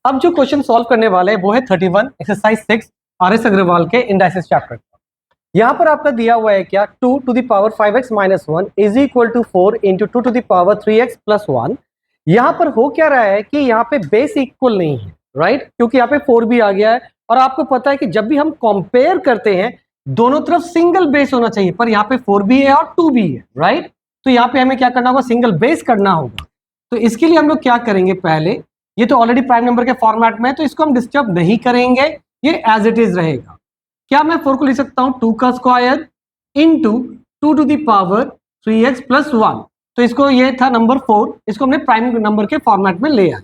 अब जो question solve करने वाले हैं वो है 31 एक्सरसाइज 6 आर.एस. अग्रवाल के इंडाइसेस चैप्टर का। यहाँ पर आपका दिया हुआ है क्या 2 to the power 5x minus 1 is equal to 4 into 2 to the power 3x plus 1। यहाँ पर हो क्या रहा है कि यहाँ पे बेस इक्वल नहीं है, राइट, क्योंकि यहाँ पे 4 भी आ गया है और आपको पता है कि जब भी हम कंपेयर करते हैं दोनों तरफ सिंगल बेस होना चाहिए, पर यहाँ पे 4 भी है और 2 भी है, राइट। तो यहाँ पे हमें क्या करना होगा, सिंगल बेस करना होगा। तो इसके लिए हम लोग क्या करेंगे, पहले ये तो ऑलरेडी प्राइम नंबर के फॉर्मेट में है तो इसको हम डिस्टर्ब नहीं करेंगे, ये एज इट इज रहेगा। क्या मैं 4 को लिख सकता हूं 2 का square into 2 to the power 3x plus 1। तो इसको, ये था नंबर 4, इसको हमने प्राइम नंबर के फॉर्मेट में ले आए।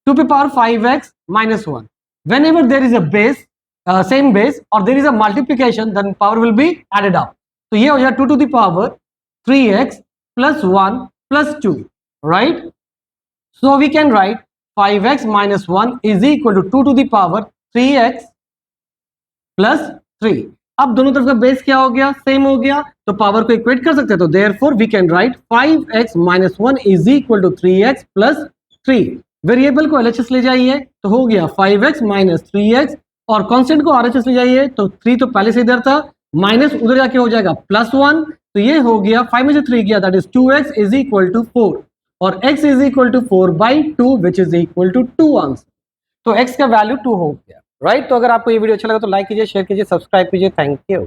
2 to power 5x minus 1, whenever there is a base, same base और there is a multiplication, then power will be added up. तो ये हो जाए 2 to the power 3x plus 1 plus 2, right. So we can write 5x minus 1 is equal to 2 to the power 3x plus 3। अब दोनों तरफ का base क्या हो गया, सेम हो गया, तो पावर को इक्वेट कर सकते हैं। तो therefore we can write 5x minus 1 is equal to 3x plus 3। Variable को LHS ले जाइए तो हो गया 5x minus 3x और कांस्टेंट को RHS ले जाइए तो 3 तो पहले से इधर था, माइनस उधर जाके हो जाएगा प्लस 1। तो ये हो गया 5 में से 3 गया, that is 2x is equal to 4 और x is equal to 4/2 which is equal to 2 answer. तो x का वैल्यू 2 हो गया, राइट। तो अगर आपको ये वीडियो अच्छा लगा तो लाइक कीजिए, शेयर कीजिए, सब्सक्राइब कीजिए। Thank you.